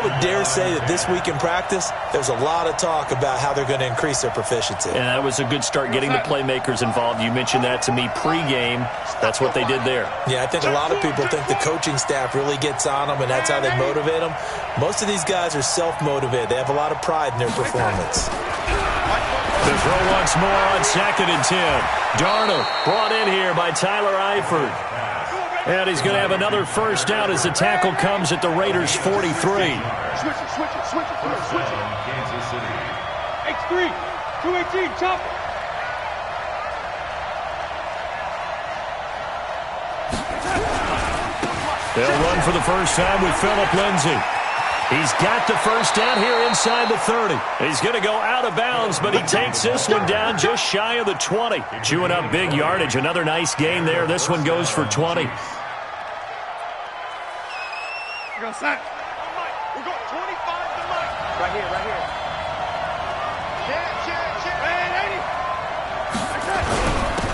would dare say that this week in practice, there's a lot of talk about how they're going to increase their proficiency. And that was a good start getting the playmakers involved. You mentioned that to me pregame. That's what they did there. Yeah, I think a lot of people think the coaching staff really gets on them, and that's how they motivate them. Most of these guys are self-motivated. They have a lot of pride in their performance. The throw once more on 2nd and 10. Darnold brought in here by Tyler Eifert. And he's going to have another first down as the tackle comes at the Raiders' 43. Switch it. Kansas City. X3, 218, chop. They'll run for the first time with Phillip Lindsay. He's got the first down here inside the 30. He's going to go out of bounds, but he takes this one down just shy of the 20. Chewing up big yardage. Another nice gain there. This one goes for 20. We're going sack. We're going 25 to Mike. Right here.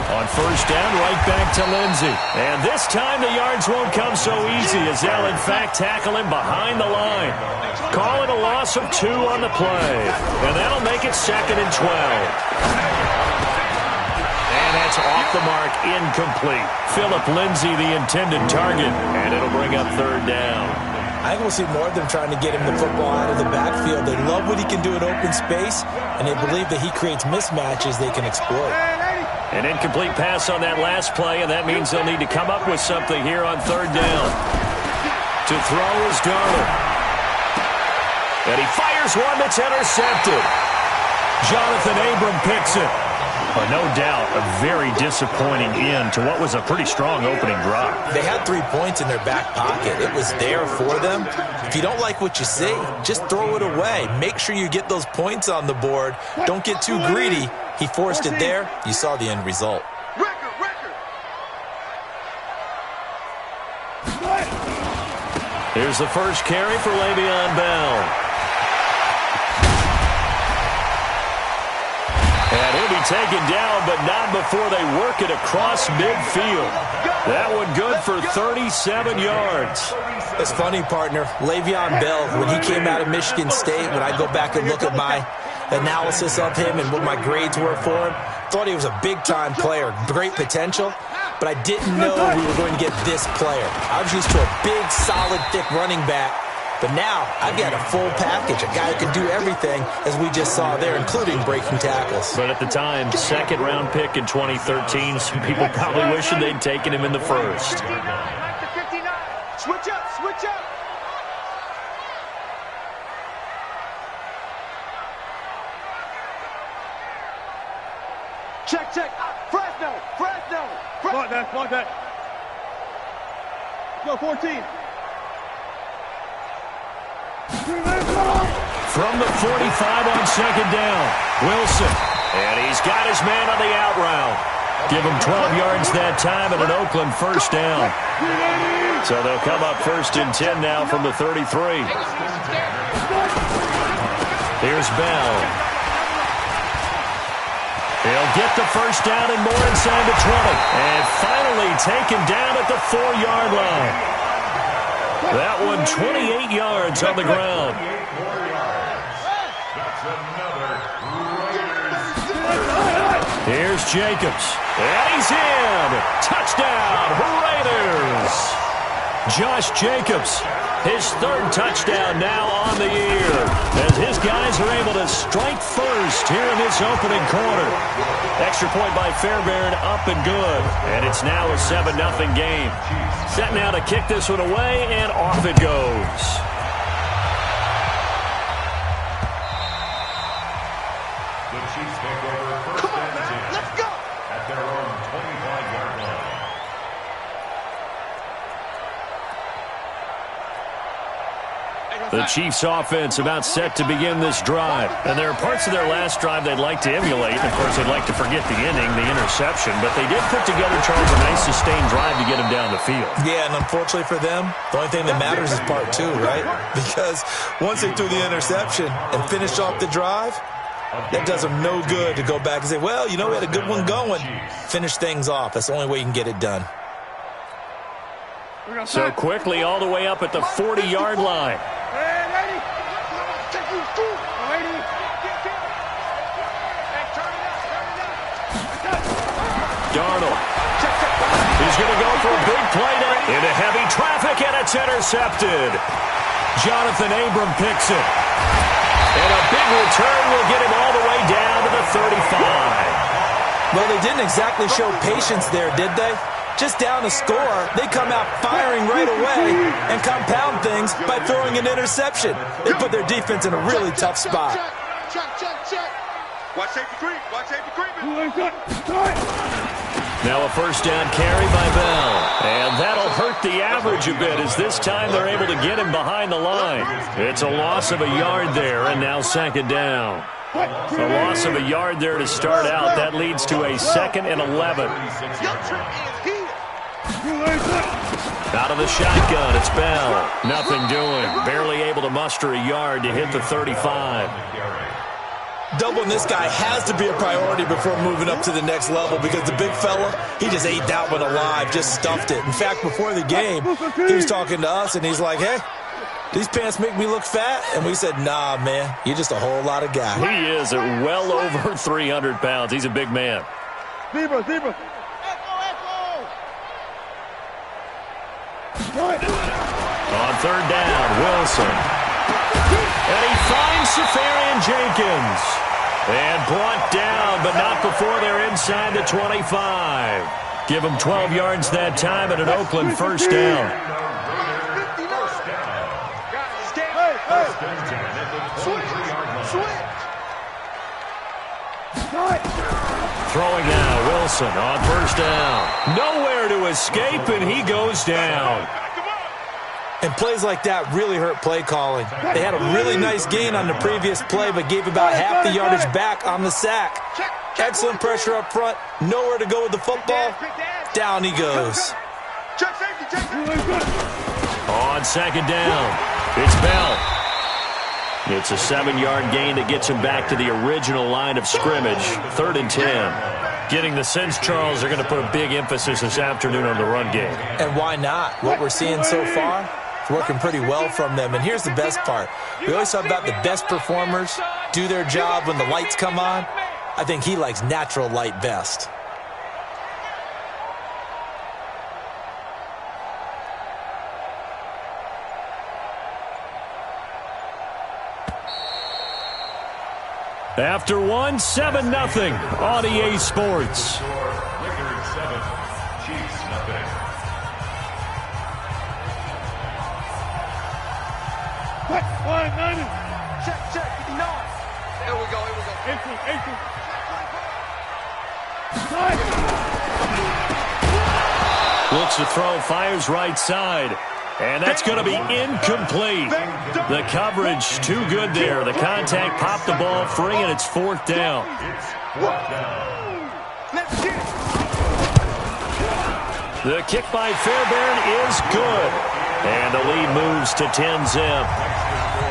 On first down, right back to Lindsay. And this time the yards won't come so easy as they'll, in fact, tackle him behind the line. Call it a loss of 2 on the play. And that'll make it 2nd and 12. And that's off the mark, incomplete. Phillip Lindsay, the intended target. And it'll bring up 3rd down. I think we'll see more of them trying to get him the football out of the backfield. They love what he can do in open space, and they believe that he creates mismatches they can exploit. An incomplete pass on that last play, and that means they'll need to come up with something here on 3rd down. To throw is Darnold. And he fires one that's intercepted. Jonathan Abram picks it. But no doubt, a very disappointing end to what was a pretty strong opening drive. They had 3 points in their back pocket. It was there for them. If you don't like what you see, just throw it away. Make sure you get those points on the board. Don't get too greedy. He forced it there. You saw the end result. Here's the first carry for Le'Veon Bell. And he'll be taken down, but not before they work it across midfield. That one good for 37 yards. It's funny, partner. Le'Veon Bell, when he came out of Michigan State, when I go back and look at my analysis of him and what my grades were for him, thought he was a big-time player, great potential, but I didn't know we were going to get this player. I was used to a big, solid, thick running back. But now, I've got a full package, a guy who can do everything, as we just saw there, including breaking tackles. But at the time, 2nd-round pick in 2013, some people probably wishing they'd taken him in the first. Switch up. Check. Fresno. Block that. Go, 14. From the 45 on 2nd down, Wilson. And he's got his man on the out route. Give him 12 yards that time and an Oakland first down. So they'll come up 1st and 10 now from the 33. Here's Bell. He'll get the first down and more inside the 20. And finally taken down at the 4-yard line. That one 28 yards on the ground. Here's Jacobs. And he's in. Touchdown, Raiders. Josh Jacobs, his 3rd touchdown now on the year, as his guys are able to strike first here in this opening quarter. Extra point by Fairbairn, up and good. And it's now a 7-0 game. Set now to kick this one away, and off it goes. The Chiefs take over 1st and 10. Let's go. At their own 25-yard line. The Chiefs offense about set to begin this drive. And there are parts of their last drive they'd like to emulate. Of course, they'd like to forget the inning, the interception. But they did put together, Charles, a nice sustained drive to get them down the field. Yeah, and unfortunately for them, the only thing that matters is part 2, right? Because once they threw the interception and finished off the drive, that does them no good to go back and say, well, you know, we had a good one going. Finish things off. That's the only way you can get it done. So quickly all the way up at the 40-yard line. Darnold. He's going to go for a big play into heavy traffic, and it's intercepted. Jonathan Abram picks it. And a big return will get him all the way down to the 35. Well, they didn't exactly show patience there, did they? Just down a score, they come out firing right away and compound things by throwing an interception. They put their defense in a really tough spot. Watch safety creep. Watch safety creeping. Now a first down carry by Bell. And that'll hurt the average a bit as this time they're able to get him behind the line. It's a loss of a yard there, and now second down. A loss of a yard there to start out. That leads to a 2nd and 11. Out of the shotgun, it's Bell. Nothing doing. Barely able to muster a yard to hit the 35. Doubling this guy has to be a priority before moving up to the next level because the big fella, he just ate that one alive, just stuffed it. In fact, before the game, he was talking to us, and he's like, hey, these pants make me look fat? And we said, nah, man, you're just a whole lot of guy. He is at well over 300 pounds. He's a big man. Zebra. On third down, Wilson. And he finds Safarian Jenkins. And brought down, but not before they're inside the 25. Give him 12 yards that time and an Oakland first down. Throwing now, Wilson on first down. Nowhere to escape, and he goes down. And plays like that really hurt play calling. They had a really nice gain on the previous play, but gave about half the yardage back on the sack. Excellent pressure up front. Nowhere to go with the football. Down he goes. On second down, it's Bell. It's a 7-yard gain that gets him back to the original line of scrimmage. 3rd and 10. Getting the sense, Charles, they're going to put a big emphasis this afternoon on the run game. And why not? What we're seeing so far, it's working pretty well from them. And here's the best part. We always talk about the best performers do their job when the lights come on. I think he likes natural light best. After one, 7-0 on EA Sports. Record 7, Chiefs nothing. Check, 59. Here we go. 18. Looks to throw, fires right side. And that's going to be incomplete. The coverage too good there. The contact popped the ball free, and it's 4th down. The kick by Fairbairn is good. And the lead moves to 10-zip.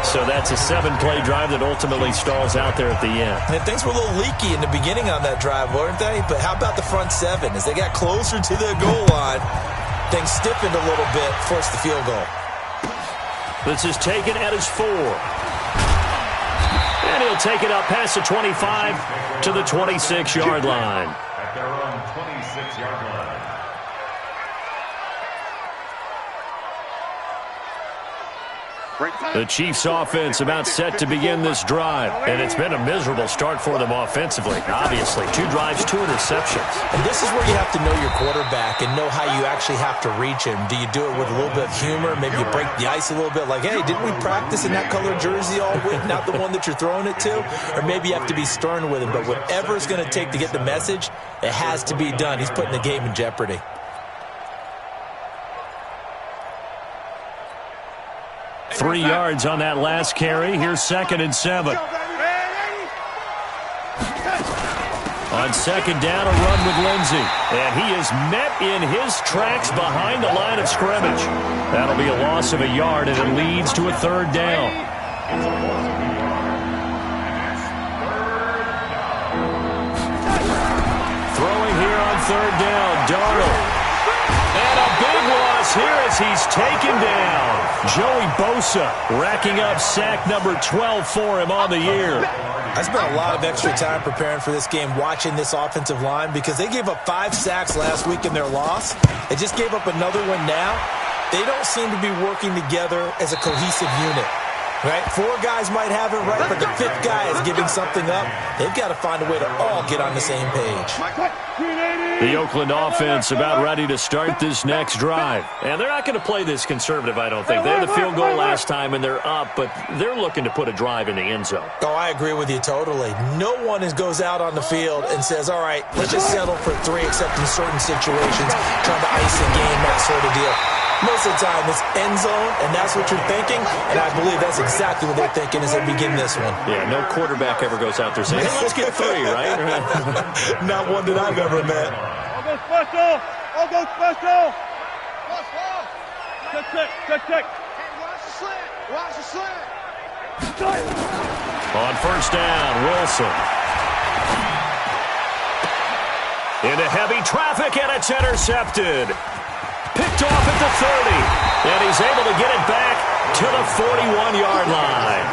So that's a 7-play drive that ultimately stalls out there at the end. And things were a little leaky in the beginning on that drive, weren't they? But how about the front 7? As they got closer to the goal line, things stiffened a little bit, forced the field goal. This is taken at his 4. And he'll take it up past the 25 to the 26-yard line. At their own 26-yard line. The Chiefs offense about set to begin this drive. And it's been a miserable start for them offensively. Obviously, 2 drives, 2 interceptions. And this is where you have to know your quarterback and know how you actually have to reach him. Do you do it with a little bit of humor? Maybe you break the ice a little bit like, hey, didn't we practice in that color jersey all week? Not the one that you're throwing it to? Or maybe you have to be stern with him. But whatever it's going to take to get the message, it has to be done. He's putting the game in jeopardy. Three yards on that last carry. Here's 2nd and 7. On second down, a run with Lindsey. And he is met in his tracks behind the line of scrimmage. That'll be a loss of a yard, and it leads to a 3rd down. Throwing here on 3rd down, Darnold. And a big loss is here as he's taken down. Joey Bosa racking up sack number 12 for him on the year. I spent a lot of extra time preparing for this game watching this offensive line because they gave up 5 sacks last week in their loss. They just gave up another one now. They don't seem to be working together as a cohesive unit. Right? 4 guys might have it right, but the 5th guy is giving something up. They've got to find a way to all get on the same page. The Oakland offense about ready to start this next drive. And they're not going to play this conservative, I don't think. They had the field goal last time, and they're up, but they're looking to put a drive in the end zone. Oh, I agree with you totally. No one goes out on the field and says, all right, let's just settle for 3, except in certain situations, trying to ice a game, that sort of deal. Most of the time, it's end zone, and that's what you're thinking, and I believe that's exactly what they're thinking as they begin this one. Yeah, no quarterback ever goes out there saying, hey, let's get 3, right? Not one that I've ever met. I'll go special! I'll go special! Check. Hey, watch the slant! Watch the slant! On first down, Wilson. Into heavy traffic, and it's intercepted. Picked off at the 30, and he's able to get it back to the 41-yard line.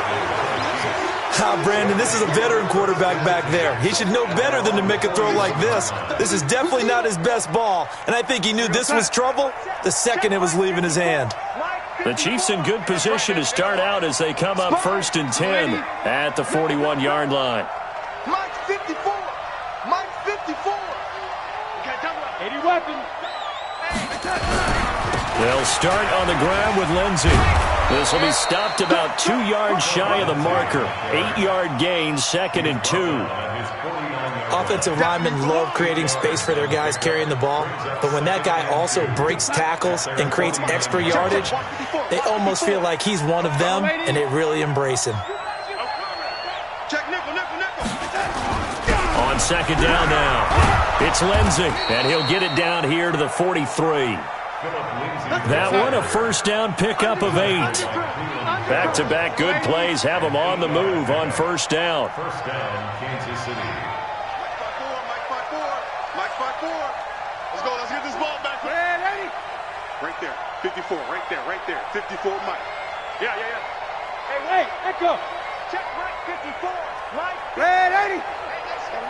Brandon, this is a veteran quarterback back there. He should know better than to make a throw like this. This is definitely not his best ball, and I think he knew this was trouble the second it was leaving his hand. The Chiefs in good position to start out as they come up 1st and 10 at the 41-yard line. Mike 54! Mike 54! 80 weapons! They'll start on the ground with Lindsey. This will be stopped about 2 yards shy of the marker. 8-yard gain, 2nd and 2. Offensive linemen love creating space for their guys carrying the ball, but when that guy also breaks tackles and creates extra yardage, they almost feel like he's one of them, and they really embrace him. Check nickel. On 2nd down now, it's Lindsey, and he'll get it down here to the 43. That one a first down pickup of 8. Back-to-back good plays have them on the move on first down. First down, Kansas City. Mike 54. Let's get this ball back. Right there. 54. Right there. 54, Mike. Yeah. Hey, wait, echo! Check Mike 54. Mike. Red 80!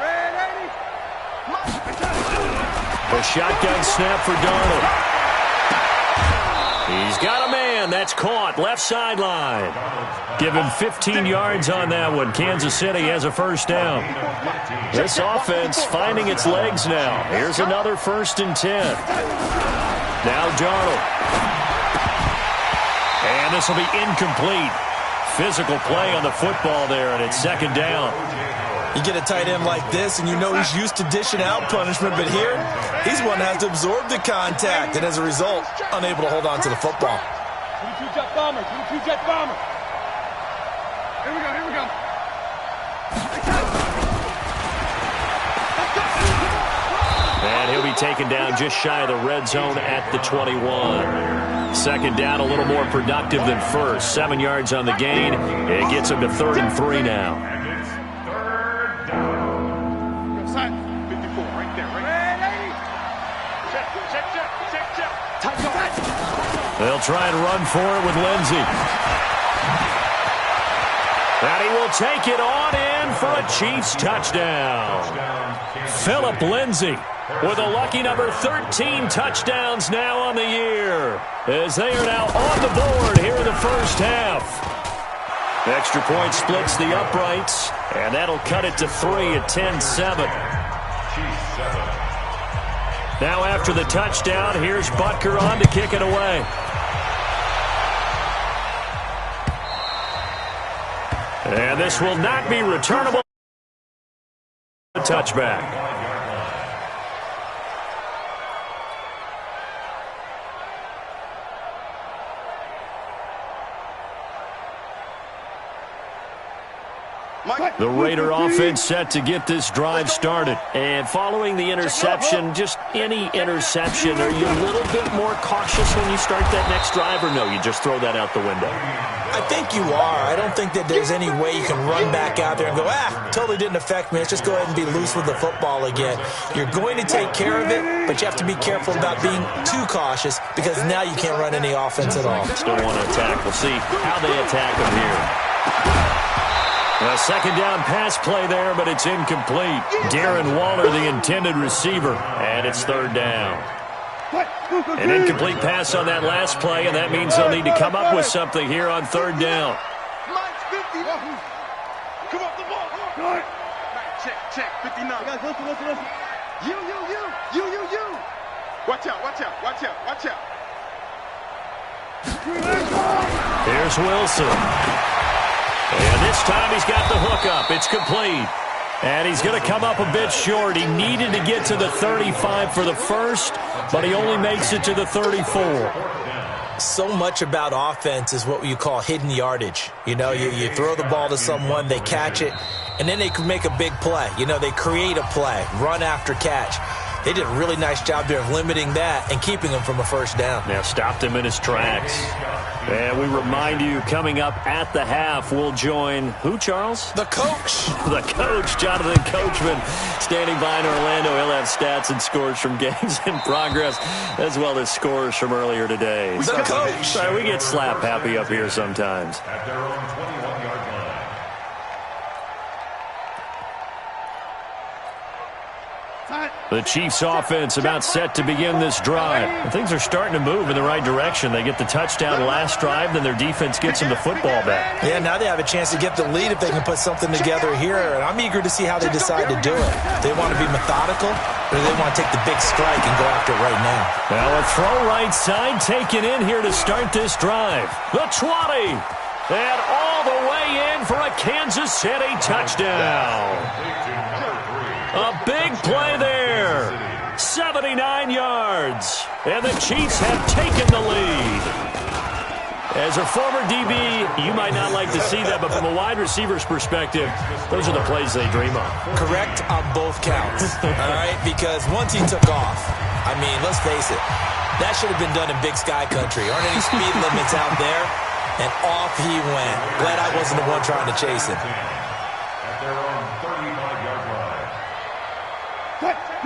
Red 80. The shotgun snap for Darnold. He's got a man. That's caught. Left sideline. Give him 15 yards on that one. Kansas City has a first down. This offense finding its legs now. Here's another 1st and 10. Now Darnold. And this will be incomplete. Physical play on the football there, and it's 2nd down. You get a tight end like this, and you know he's used to dishing out punishment, but here, he's one that has to absorb the contact, and as a result, unable to hold on to the football. 22 jet bomber. Here we go. And he'll be taken down just shy of the red zone at the 21. 2nd down, a little more productive than first. 7 yards on the gain. It gets him to 3rd and 3 now. They'll try and run for it with Lindsey. And he will take it on in for a Chiefs touchdown. Philip Lindsey with a lucky number 13 touchdowns now on the year, as they are now on the board here in the first half. Extra point splits the uprights, and that'll cut it to 3 at 10-7. Now after the touchdown, here's Butker on to kick it away. And this will not be returnable. A touchback. The Raider offense set to get this drive started. And following the interception, just any interception, are you a little bit more cautious when you start that next drive, or no, you just throw that out the window? I think you are. I don't think that there's any way you can run back out there and go, totally didn't affect me. Let's just go ahead and be loose with the football again. You're going to take care of it, but you have to be careful about being too cautious because now you can't run any offense at all. Still want to attack. We'll see how they attack them here. A second down pass play there, but it's incomplete. Darren Waller, the intended receiver, and it's third down. An incomplete pass on that last play, and that means they'll need to come up with something here on third down. Come off the ball. Check. 59. Listen. You. Watch out. Here's Wilson. And this time he's got the hook up. It's complete. And he's going to come up a bit short. He needed to get to the 35 for the first, but he only makes it to the 34. So much about offense is what you call hidden yardage. You know, you throw the ball to someone, they catch it, and then they can make a big play. You know, they create a play, run after catch. They did a really nice job there of limiting that and keeping him from a first down. Now stopped him in his tracks. And we remind you, coming up at the half, we'll join who, Charles? The coach. The coach, Jonathan Coachman, standing by in Orlando. He'll have stats and scores from games in progress, as well as scores from earlier today. The coach. Sorry, we get slap happy up here sometimes. At their own 21-yard line. The Chiefs offense about set to begin this drive. And things are starting to move in the right direction. They get the touchdown last drive, then their defense gets them the football back. Yeah, now they have a chance to get the lead if they can put something together here. And I'm eager to see how they decide to do it. They want to be methodical, or they want to take the big strike and go after it right now. Now a throw right side taken in here to start this drive. The 20. And all the way in for a Kansas City touchdown. A big play there. 79 yards. And the Chiefs have taken the lead. As a former DB, you might not like to see that, but from a wide receiver's perspective, those are the plays they dream of. Correct on both counts. All right? Because once he took off, I mean, let's face it, that should have been done in Big Sky Country. Aren't any speed limits out there? And off he went. Glad I wasn't the one trying to chase him. At their own 35-yard line.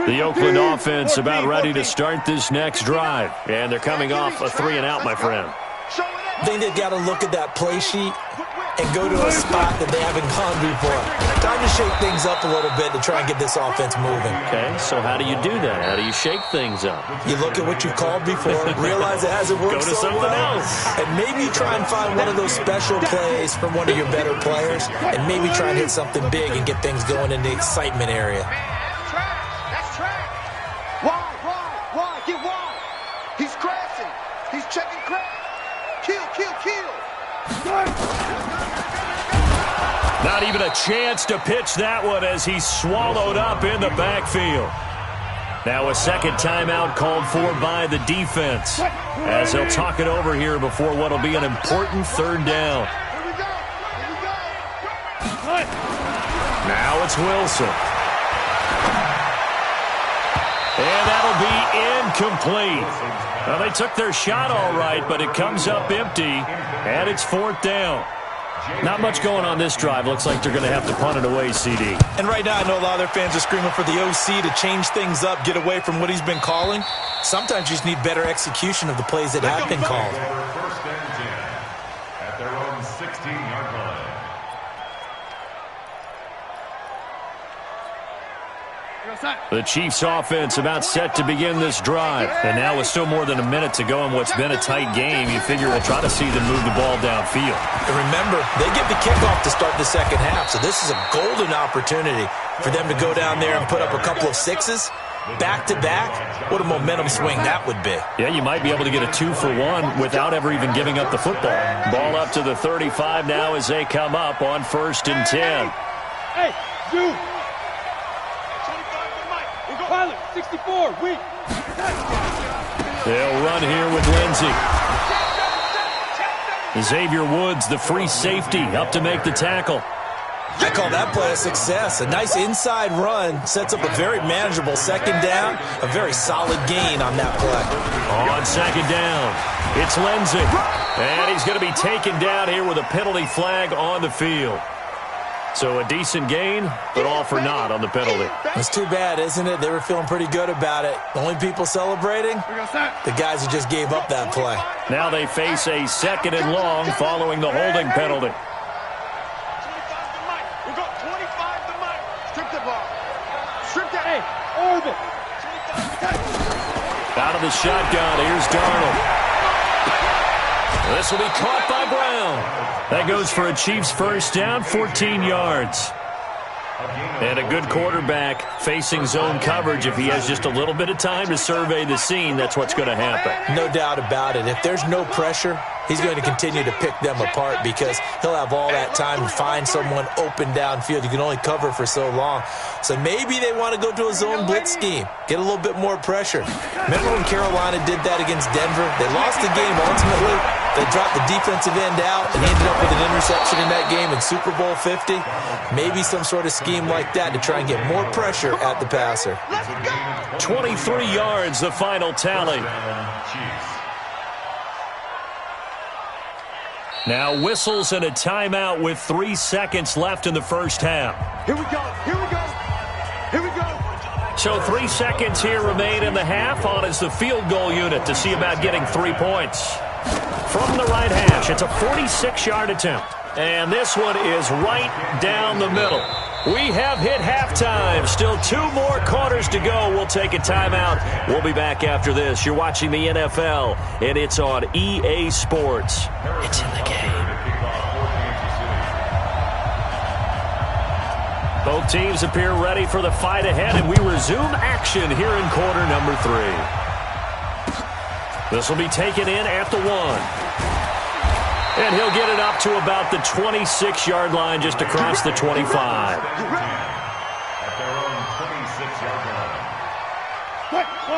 The Oakland offense about ready to start this next drive. And they're coming off a 3-and-out, my friend. I think they've got to look at that play sheet and go to a spot that they haven't gone before. Time to shake things up a little bit to try and get this offense moving. Okay, so how do you do that? How do you shake things up? You look at what you called before, realize it hasn't worked Go to so something well, else. and maybe try and find one of those special plays from one of your better players, and maybe try and hit something big and get things going in the excitement area. That's track. Why? Get wide. He's crashing. He's checking crash. Kill. Not even a chance to pitch that one as he's swallowed up in the backfield. Now a second timeout called for by the defense as they'll talk it over here before what will be an important third down. Now it's Wilson. And that'll be incomplete. Well, they took their shot all right, but it comes up empty, and it's fourth down. Not much going on this drive. Looks like they're going to have to punt it away, CD. And right now, I know a lot of their fans are screaming for the OC to change things up, get away from what he's been calling. Sometimes you just need better execution of the plays that have been called. First and 10 at their own 16-yard line. The Chiefs offense about set to begin this drive. And now with still more than a minute to go in what's been a tight game, you figure we'll try to see them move the ball downfield. And remember, they get the kickoff to start the second half, so this is a golden opportunity for them to go down there and put up a couple of sixes. Back-to-back, what a momentum swing that would be. Yeah, you might be able to get a 2-for-1 without ever even giving up the football. Ball up to the 35 now as they come up on 1st and 10. Hey, you! Pilot, 64, weak. They'll run here with Lindsey. Xavier Woods, the free safety, up to make the tackle. I call that play a success. A nice inside run sets up a very manageable second down, a very solid gain on that play. On second down, it's Lindsay. And he's going to be taken down here with a penalty flag on the field. So a decent gain, but all for naught on the penalty. It's too bad, isn't it? They were feeling pretty good about it. The only people celebrating? The guys who just gave up that play. Now they face a second and long following the holding penalty. Out of the shotgun, here's Darnold. This will be caught by Brown. That goes for a Chiefs first down, 14 yards. And a good quarterback facing zone coverage. If he has just a little bit of time to survey the scene, that's what's going to happen. No doubt about it. If there's no pressure, he's going to continue to pick them apart because he'll have all that time to find someone open downfield. You can only cover for so long. So maybe they want to go to a zone blitz scheme, get a little bit more pressure. Remember when Carolina did that against Denver? They lost the game ultimately. They dropped the defensive end out and ended up with an interception in that game in Super Bowl 50. Maybe some sort of scheme like that to try and get more pressure at the passer. 23 yards, the final tally. Now whistles and a timeout with 3 seconds left in the first half. Here we go. Here we go. Here we go. So 3 seconds here remain in the half. On is the field goal unit to see about getting 3 points. From the right hash, it's a 46-yard attempt. And this one is right down the middle. We have hit halftime. Still 2 more quarters to go. We'll take a timeout. We'll be back after this. You're watching the NFL, and it's on EA Sports. It's in the game. Both teams appear ready for the fight ahead, and we resume action here in quarter number 3. This will be taken in at the 1. And he'll get it up to about the 26-yard line just across the 25. At their own 26-yard line.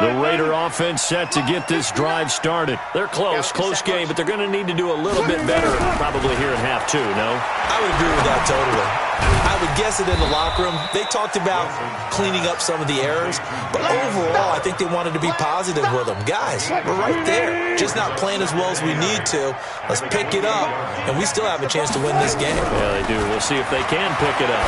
The Raider offense set to get this drive started. They're close game, but they're going to need to do a little bit better probably here in half 2, no? I would agree with that totally. I would guess it in the locker room. They talked about cleaning up some of the errors, but overall, I think they wanted to be positive with them. Guys, we're right there. Just not playing as well as we need to. Let's pick it up, and we still have a chance to win this game. Yeah, they do. We'll see if they can pick it up.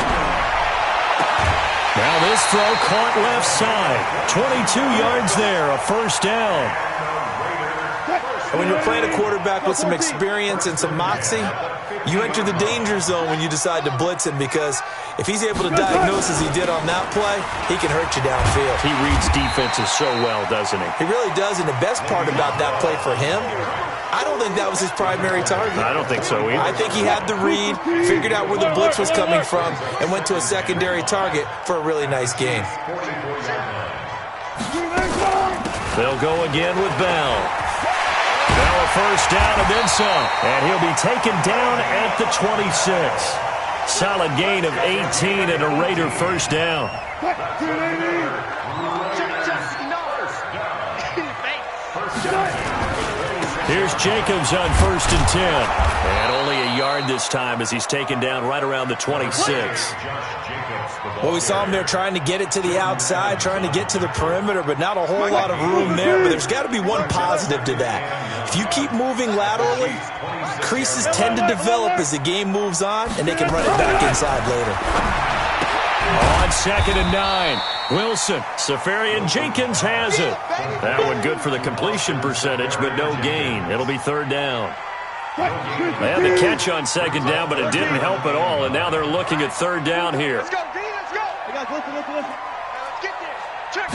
Now this throw caught left side. 22 yards there, a first down. And when you're playing a quarterback with some experience and some moxie, you enter the danger zone when you decide to blitz him because if he's able to diagnose as he did on that play, he can hurt you downfield. He reads defenses so well, doesn't he? He really does, and the best part about that play for him, I don't think that was his primary target. I don't think so either. I think he had the read, figured out where the blitz was coming from, and went to a secondary target for a really nice gain. They'll go again with Bell. Bell a first down and then some. And he'll be taken down at the 26. Solid gain of 18 and a Raider first down. Here's Jacobs on 1st and 10. And only a yard this time as he's taken down right around the 26. Well, we saw him there trying to get it to the outside, trying to get to the perimeter, but not a whole lot of room there. But there's got to be one positive to that. If you keep moving laterally, creases tend to develop as the game moves on, and they can run it back inside later. On 2nd and 9. Wilson, Safarian Jenkins has it. That one good for the completion percentage, but no gain. It'll be 3rd down. They had the catch on 2nd down, but it didn't help at all, and now they're looking at 3rd down here. Let's go, D, let's go. Let's get this. Check.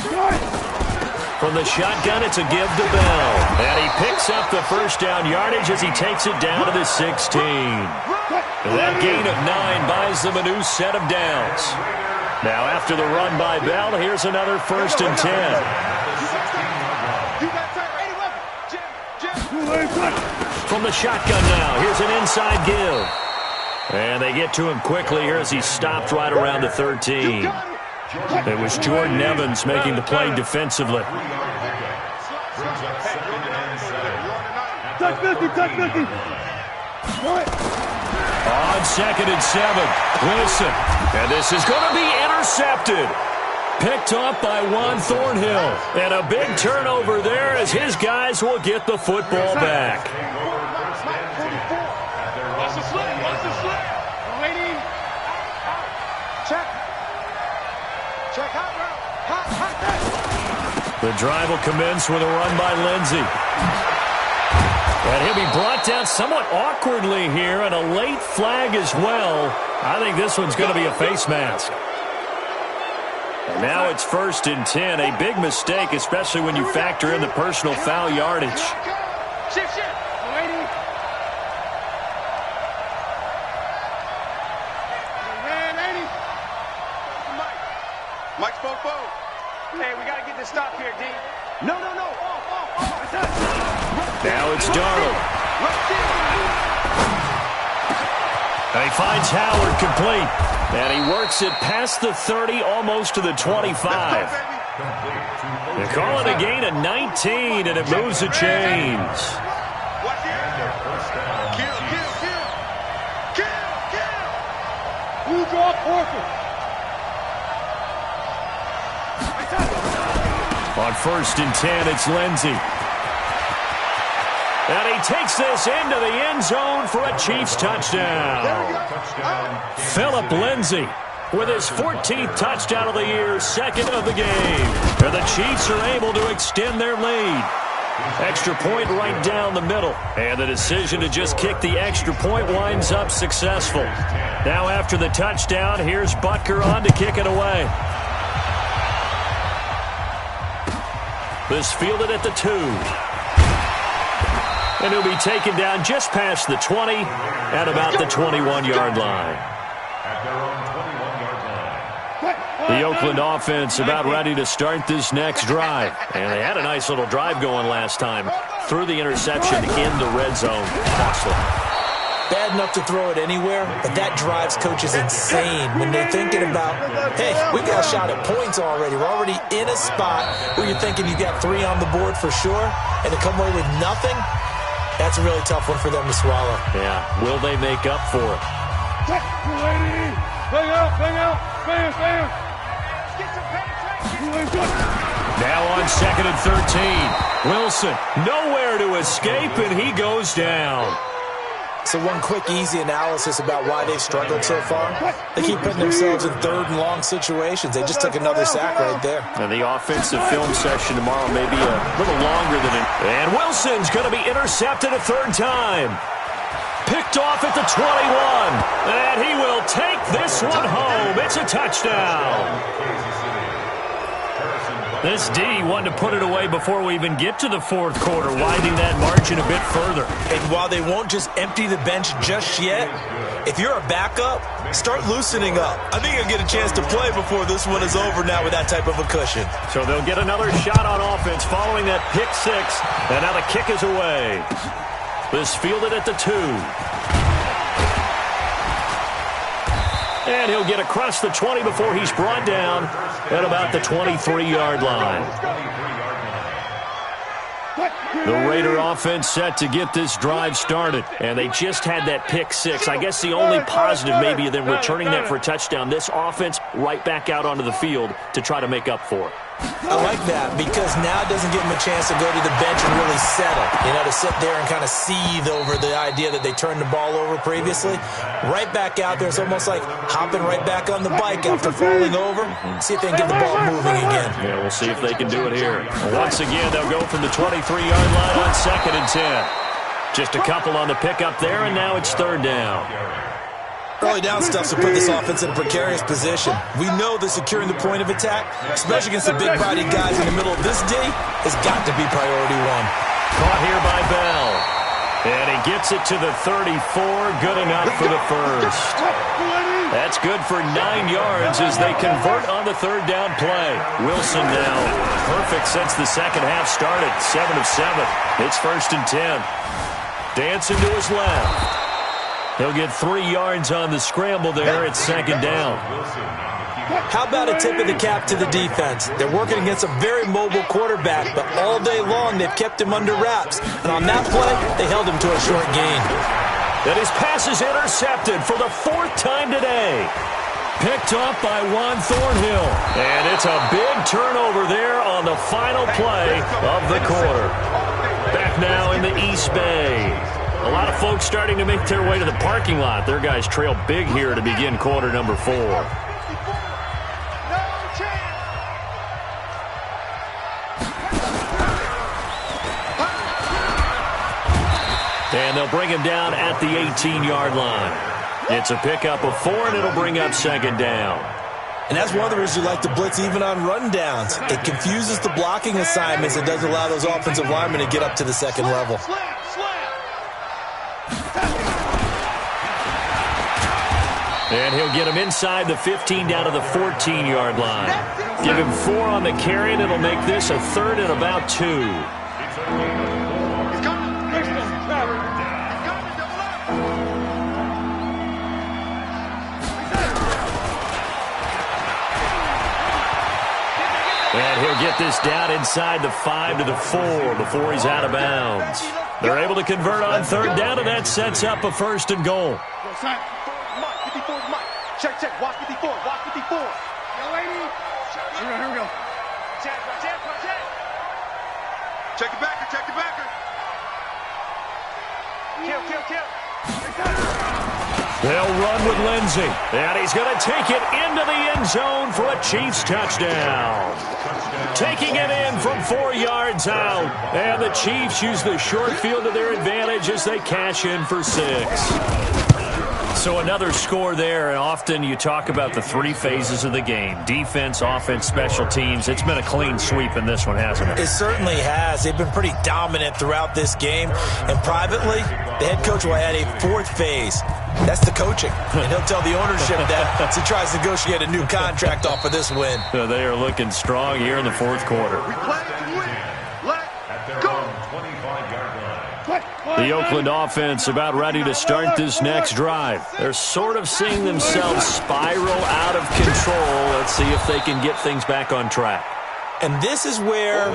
From the shotgun, it's a give to Bell. And he picks up the first down yardage as he takes it down to the 16. That gain of 9 buys them a new set of downs. Now after the run by Bell, here's another 1st and 10. From the shotgun now, here's an inside give. And they get to him quickly here as he's stopped right around the 13. It was Jordan Evans making the play defensively. On 2nd and 7, Wilson. And this is going to be intercepted. Picked off by Juan Thornhill. And a big turnover there as his guys will get the football back. Watch the slip. Watch the slip. Waiting. Check. Check hot route. Hot. The drive will commence with a run by Lindsey. And he'll be brought down somewhat awkwardly here, and a late flag as well. I think this one's going to be a face mask. And now it's 1st and 10. A big mistake, especially when you factor in the personal foul yardage. Shift. Waiting. Mike spoke both. Hey, we got to get this stop here, D. No. Off. Now it's Darnold. And he finds Howard complete. And he works it past the 30, almost to the 25. They call it a gain of 19, and it moves the chains. Who draw Porter? On 1st and 10, it's Lindsey. And he takes this into the end zone for a Chiefs touchdown. Philip Lindsey with his 14th touchdown of the year, 2nd of the game. And the Chiefs are able to extend their lead. Extra point right down the middle. And the decision to just kick the extra point winds up successful. Now after the touchdown, here's Butker on to kick it away. This fielded at the 2. And he'll be taken down just past the 20 at about the 21-yard line. The Oakland offense about ready to start this next drive. And they had a nice little drive going last time. Threw the interception in the red zone. Costly. Bad enough to throw it anywhere, but that drives coaches insane when they're thinking about, hey, we got a shot at points already. We're already in a spot where you're thinking you got 3 on the board for sure, and to come away with nothing, that's a really tough one for them to swallow. Yeah, will they make up for it? Bang out. Bam. Now on 2nd and 13, Wilson nowhere to escape, and he goes down. So one quick, easy analysis about why they've struggled so far. They keep putting themselves in 3rd and long situations. They just took another sack right there. And the offensive film session tomorrow may be a little longer than it. And Wilson's going to be intercepted a 3rd time. Picked off at the 21. And he will take this one home. It's a touchdown. This D wanted to put it away before we even get to the 4th quarter, widening that margin a bit further. And while they won't just empty the bench just yet, if you're a backup, start loosening up. I think you'll get a chance to play before this one is over now with that type of a cushion. So they'll get another shot on offense following that pick 6, and now the kick is away. This fielded at the 2. And he'll get across the 20 before he's brought down at about the 23-yard line. The Raider offense set to get this drive started. And they just had that pick 6. I guess the only positive maybe of them returning that for a touchdown. This offense right back out onto the field to try to make up for it. I like that because now it doesn't give them a chance to go to the bench and really settle. You know, to sit there and kind of seethe over the idea that they turned the ball over previously. Right back out there. It's almost like hopping right back on the bike after falling over. See if they can get the ball moving again. Yeah, we'll see if they can do it here. Once again, they'll go from the 23-yard line on 2nd and 10. Just a couple on the pickup there, and now it's 3rd down. Early down stuff to put this offense in a precarious position. We know that securing the point of attack, especially against the big-bodied guys in the middle of this D, has got to be priority 1. Caught here by Bell. And he gets it to the 34. Good enough for the 1st. That's good for 9 yards as they convert on the 3rd down play. Wilson now perfect since the second half started. 7 of 7. It's 1st and 10. Dancing to his left. He'll get 3 yards on the scramble there at 2nd down. How about a tip of the cap to the defense? They're working against a very mobile quarterback, but all day long they've kept him under wraps. And on that play, they held him to a short gain. And his pass is intercepted for the 4th time today. Picked off by Juan Thornhill. And it's a big turnover there on the final play of the quarter. Back now in the East Bay. A lot of folks starting to make their way to the parking lot. Their guys trail big here to begin quarter number 4. And they'll bring him down at the 18-yard line. It's a pickup of 4, and it'll bring up 2nd down. And that's one of the reasons you like to blitz even on rundowns. It confuses the blocking assignments. It doesn't allow those offensive linemen to get up to the 2nd level. And he'll get him inside the 15 down to the 14-yard line. Give him 4 on the carry, and it'll make this a 3rd and about 2. And he'll get this down inside the 5 to the 4 before he's out of bounds. They're able to convert on 3rd down, and that sets up a 1st and goal. Check, walk 54, walk 54. Yo, lady. Here we go. Check. Check the backer, Kill. They'll run with Lindsey, and he's going to take it into the end zone for a Chiefs touchdown. Taking it in from 4 yards out, and the Chiefs use the short field to their advantage as they cash in for 6. So another score there, and often you talk about the 3 phases of the game. Defense, offense, special teams. It's been a clean sweep in this one, hasn't it? It certainly has. They've been pretty dominant throughout this game. And privately, the head coach will add a 4th phase. That's the coaching. And he'll tell the ownership that as he tries to negotiate a new contract off of this win. They are looking strong here in the 4th quarter. The Oakland offense about ready to start this next drive. They're sort of seeing themselves spiral out of control. Let's see if they can get things back on track. And this is where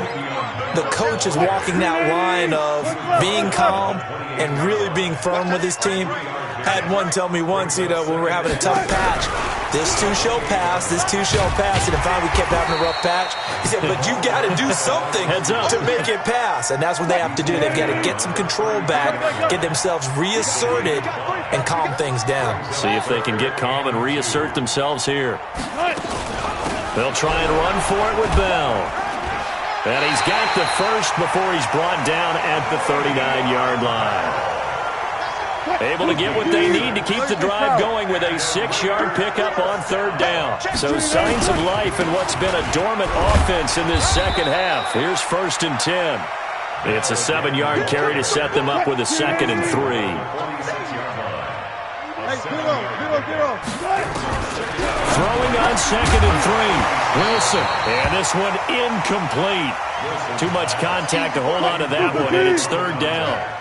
the coach is walking that line of being calm and really being firm with his team. I had one tell me once, when we were having a tough patch, this too shall pass, and if finally we kept having a rough patch, he said, but you got to do something to make it pass. And that's what they have to do. They've got to get some control back, get themselves reasserted, and calm things down. See if they can get calm and reassert themselves here. They'll try and run for it with Bell. And he's got the 1st before he's brought down at the 39-yard line. Able to get what they need to keep the drive going with a 6-yard pickup on 3rd down. So signs of life in what's been a dormant offense in this 2nd half. Here's 1st and 10. It's a 7-yard carry to set them up with a 2nd and 3. Throwing on 2nd and 3. Wilson. And this one incomplete. Too much contact to hold on to that one, and it's 3rd down.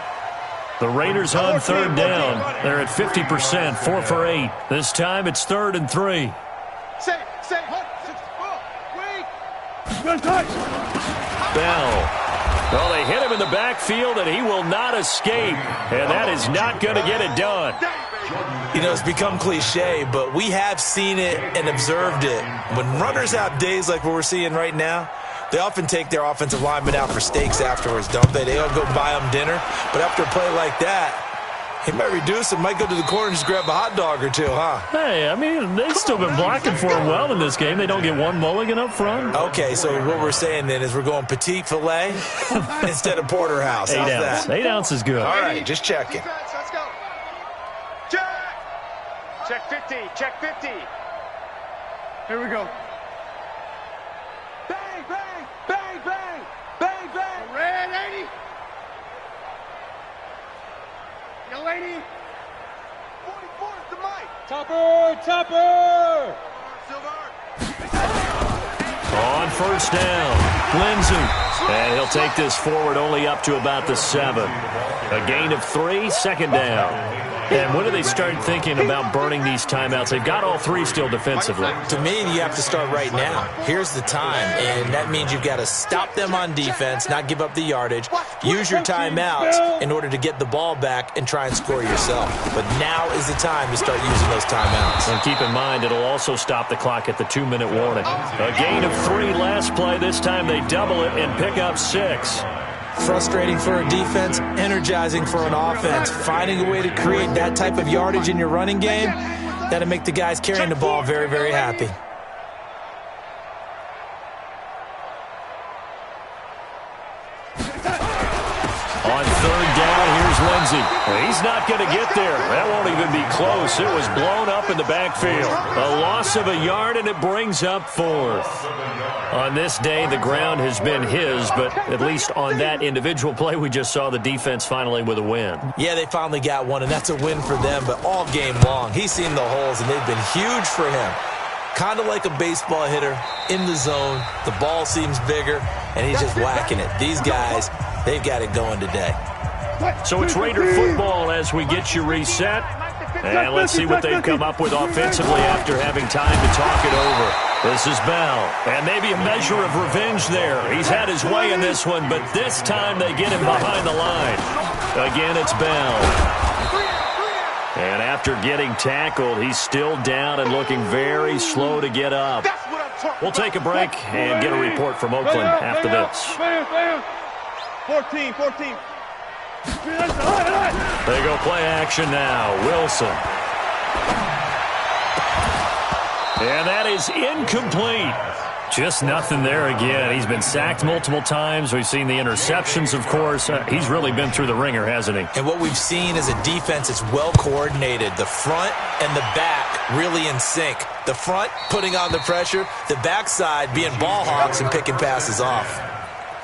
The Raiders on 3rd down. They're at 50%, 4 for 8. This time it's 3rd and 3. Bell. Well, they hit him in the backfield, and he will not escape. And that is not going to get it done. It's become cliche, but we have seen it and observed it. When runners have days like what we're seeing right now, they often take their offensive linemen out for steaks afterwards, don't they? They all go buy them dinner. But after a play like that, he might reduce it, might go to the corner and just grab a hot dog or two, huh? Hey, they've still been blocking for him well in this game. They don't get one mulligan up front. Okay, so what we're saying then is we're going petite filet instead of porterhouse. 8 ounce. 8 ounce is good. All right, just checking. Let's go. Check 50. Check 50. Here we go. Bang, bang, bang, bang, bang, bang. Red 80. Young lady. 44 is the mic. Topper. Silver. On 1st down, Lindsey. And he'll take this forward only up to about the 7. A gain of 3, 2nd down. And when do they start thinking about burning these timeouts? They've got all three still defensively. To me, you have to start right now. Here's the time, and that means you've got to stop them on defense, not give up the yardage, use your timeouts in order to get the ball back and try and score yourself. But now is the time to start using those timeouts. And keep in mind, it'll also stop the clock at the 2-minute warning. A gain of 3 last play. This time they double it and pick up 6. Frustrating for a defense, energizing for an offense. Finding a way to create that type of yardage in your running game, that'll make the guys carrying the ball very, very happy. On 3rd down, here's Lindsey. He's not going to get there. That won't even be close. It was blown up in the backfield. A loss of a yard, and it brings up 4th. On this day, the ground has been his, but at least on that individual play, we just saw the defense finally with a win. Yeah, they finally got one, and that's a win for them, but all game long, he's seen the holes, and they've been huge for him. Kind of like a baseball hitter in the zone. The ball seems bigger, and he's just whacking it. These guys, they've got it going today. So it's Raider football as we get you reset. And let's see what they've come up with offensively after having time to talk it over. This is Bell. And maybe a measure of revenge there. He's had his way in this one, but this time they get him behind the line. Again, it's Bell. And after getting tackled, he's still down and looking very slow to get up. We'll take a break and get a report from Oakland after this. 14. They go play action now. Wilson. And that is incomplete. Just nothing there again. He's been sacked multiple times. We've seen the interceptions, of course. He's really been through the ringer, hasn't he? And what we've seen is a defense that's well coordinated. The front and the back really in sync. The front putting on the pressure. The backside being ball hawks and picking passes off.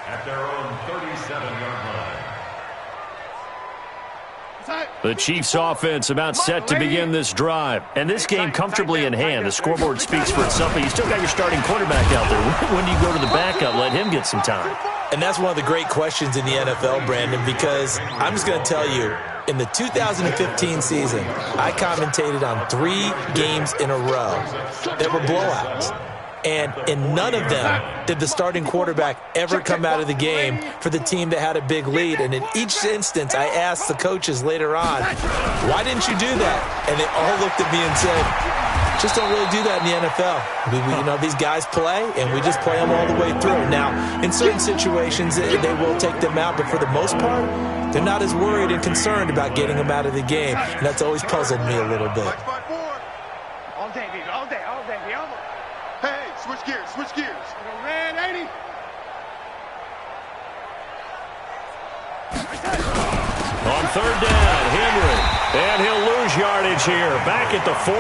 At their own 37-yard line. The Chiefs offense about set to begin this drive. And this game comfortably in hand. The scoreboard speaks for itself, but you still got your starting quarterback out there. When do you go to the backup? Let him get some time. And that's one of the great questions in the NFL, Brandon, because I'm just going to tell you, in the 2015 season, I commentated on 3 games in a row that were blowouts. And in none of them did the starting quarterback ever come out of the game for the team that had a big lead. And in each instance, I asked the coaches later on, why didn't you do that? And they all looked at me and said, just don't really do that in the NFL. You know, these guys play, and we just play them all the way through. Now, in certain situations, they will take them out, but for the most part, they're not as worried and concerned about getting them out of the game. And that's always puzzled me a little bit. All day, baby, all day. Hey, switch gears. Red 80. On 3rd down, Henry. And he'll lose yardage here. Back at the 41.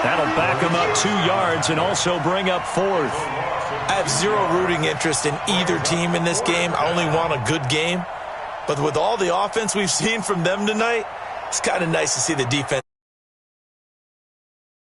That'll back him up 2 yards and also bring up 4th. I have zero rooting interest in either team in this game. I only want a good game. But with all the offense we've seen from them tonight, it's kind of nice to see the defense.